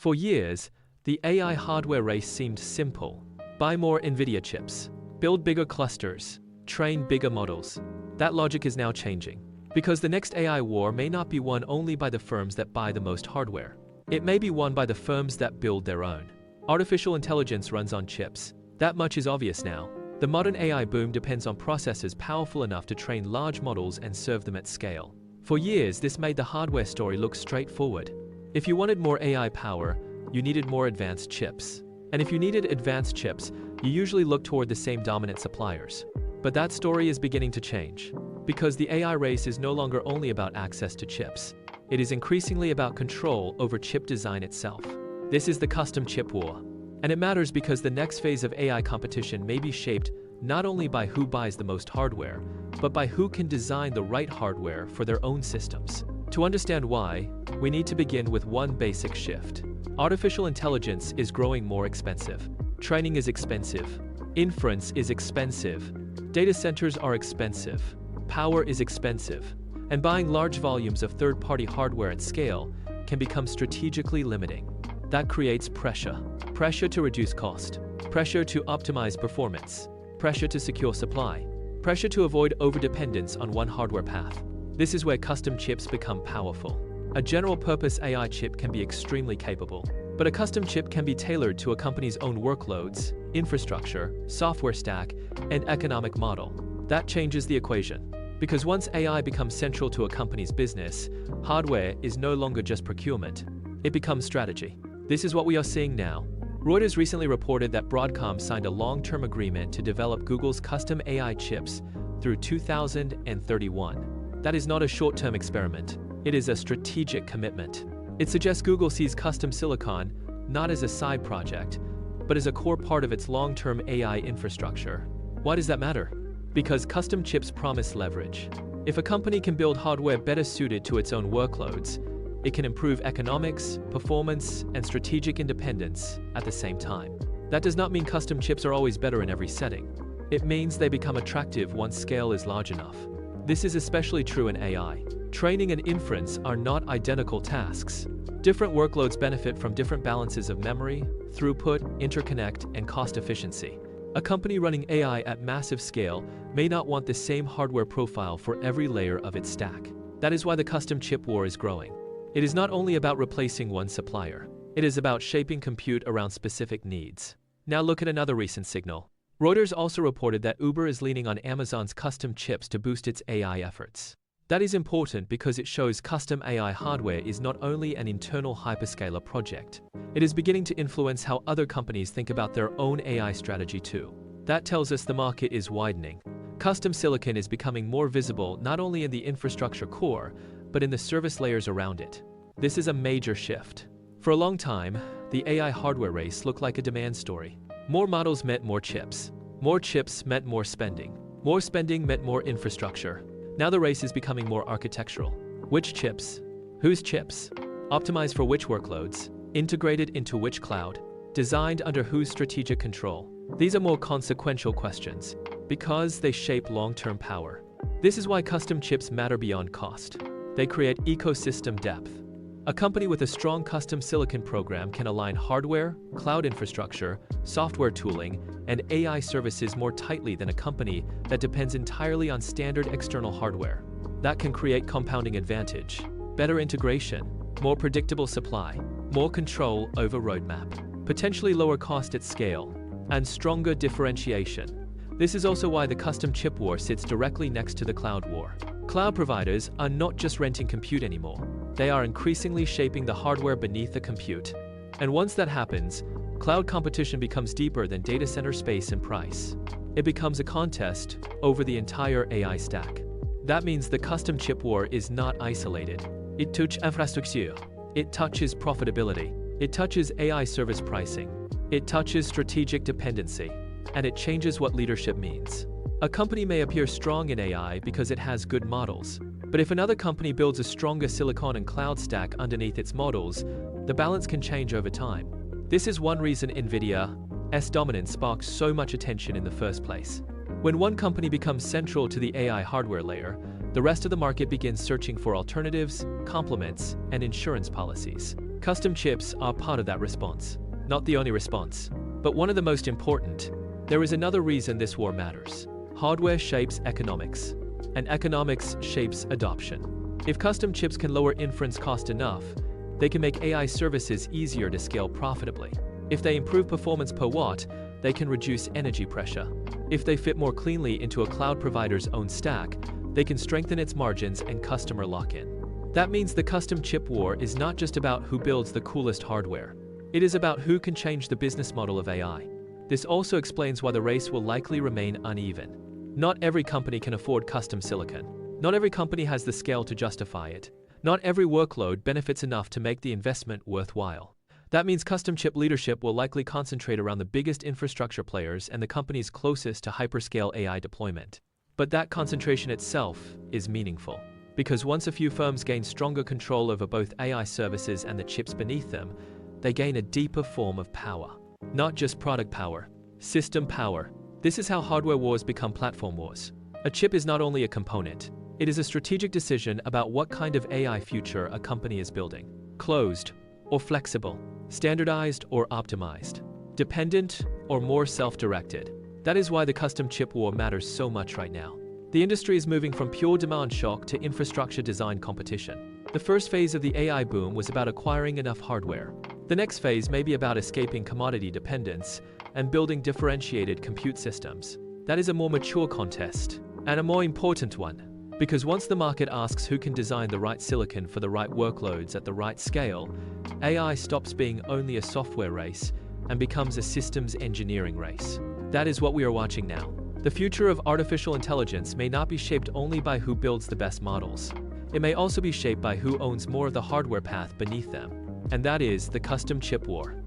For years, the AI hardware race seemed simple. Buy more NVIDIA chips, build bigger clusters, train bigger models. That logic is now changing. Because the next AI war may not be won only by the firms that buy the most hardware. It may be won by the firms that build their own. Artificial intelligence runs on chips. That much is obvious now. The modern AI boom depends on processors powerful enough to train large models and serve them at scale. For years, this made the hardware story look straightforward. If you wanted more AI power, you needed more advanced chips. And if you needed advanced chips, you usually looked toward the same dominant suppliers. But that story is beginning to change. Because the AI race is no longer only about access to chips. It is increasingly about control over chip design itself. This is the custom chip war. And it matters because the next phase of AI competition may be shaped not only by who buys the most hardware, but by who can design the right hardware for their own systems. To understand why, we need to begin with one basic shift. Artificial intelligence is growing more expensive. Training is expensive. Inference is expensive. Data centers are expensive. Power is expensive. And buying large volumes of third-party hardware at scale can become strategically limiting. That creates pressure. Pressure to reduce cost. Pressure to optimize performance. Pressure to secure supply. Pressure to avoid overdependence on one hardware path. This is where custom chips become powerful. A general-purpose AI chip can be extremely capable, but a custom chip can be tailored to a company's own workloads, infrastructure, software stack, and economic model. That changes the equation. Because once AI becomes central to a company's business, hardware is no longer just procurement. It becomes strategy. This is what we are seeing now. Reuters recently reported that Broadcom signed a long-term agreement to develop Google's custom AI chips through 2031. That is not a short-term experiment. It is a strategic commitment. It suggests Google sees custom silicon not as a side project, but as a core part of its long-term AI infrastructure. Why does that matter? Because custom chips promise leverage. If a company can build hardware better suited to its own workloads, it can improve economics, performance, and strategic independence at the same time. That does not mean custom chips are always better in every setting. It means they become attractive once scale is large enough. This is especially true in AI. Training and inference are not identical tasks. Different workloads benefit from different balances of memory, throughput, interconnect, and cost efficiency. A company running AI at massive scale may not want the same hardware profile for every layer of its stack. That is why the custom chip war is growing. It is not only about replacing one supplier. It is about shaping compute around specific needs. Now look at another recent signal. Reuters also reported that Uber is leaning on Amazon's custom chips to boost its AI efforts. That is important because it shows custom AI hardware is not only an internal hyperscaler project. It is beginning to influence how other companies think about their own AI strategy too. That tells us the market is widening. Custom silicon is becoming more visible not only in the infrastructure core, but in the service layers around it. This is a major shift. For a long time, the AI hardware race looked like a demand story. More models meant more chips. More chips meant more spending. More spending meant more infrastructure. Now the race is becoming more architectural. Which chips? Whose chips? Optimized for which workloads? Integrated into which cloud? Designed under whose strategic control? These are more consequential questions, because they shape long-term power. This is why custom chips matter beyond cost. They create ecosystem depth. A company with a strong custom silicon program can align hardware, cloud infrastructure, software tooling, and AI services more tightly than a company that depends entirely on standard external hardware. That can create compounding advantage, better integration, more predictable supply, more control over roadmap, potentially lower cost at scale, and stronger differentiation. This is also why the custom chip war sits directly next to the cloud war. Cloud providers are not just renting compute anymore. They are increasingly shaping the hardware beneath the compute. And once that happens, cloud competition becomes deeper than data center space and price. It becomes a contest over the entire AI stack. That means the custom chip war is not isolated. It touches infrastructure. It touches profitability. It touches AI service pricing. It touches strategic dependency. And it changes what leadership means. A company may appear strong in AI because it has good models. But if another company builds a stronger silicon and cloud stack underneath its models, the balance can change over time. This is one reason NVIDIA's dominance sparked so much attention in the first place. When one company becomes central to the AI hardware layer, the rest of the market begins searching for alternatives, complements, and insurance policies. Custom chips are part of that response. Not the only response, but one of the most important. There is another reason this war matters. Hardware shapes economics, and economics shapes adoption. If custom chips can lower inference cost enough, they can make AI services easier to scale profitably. If they improve performance per watt, they can reduce energy pressure. If they fit more cleanly into a cloud provider's own stack, they can strengthen its margins and customer lock-in. That means the custom chip war is not just about who builds the coolest hardware. It is about who can change the business model of AI. This also explains why the race will likely remain uneven. Not every company can afford custom silicon. Not every company has the scale to justify it. Not every workload benefits enough to make the investment worthwhile. That means custom chip leadership will likely concentrate around the biggest infrastructure players and the companies closest to hyperscale AI deployment. But that concentration itself is meaningful, because once a few firms gain stronger control over both AI services and the chips beneath them, they gain a deeper form of power. Not just product power, system power. This is how hardware wars become platform wars. A chip is not only a component, it is a strategic decision about what kind of AI future a company is building. Closed or flexible, standardized or optimized, dependent or more self-directed. That is why the custom chip war matters so much right now. The industry is moving from pure demand shock to infrastructure design competition. The first phase of the AI boom was about acquiring enough hardware. The next phase may be about escaping commodity dependence and building differentiated compute systems. That is a more mature contest, and a more important one. Because once the market asks who can design the right silicon for the right workloads at the right scale, AI stops being only a software race and becomes a systems engineering race. That is what we are watching now. The future of artificial intelligence may not be shaped only by who builds the best models. It may also be shaped by who owns more of the hardware path beneath them. And that is the custom chip war.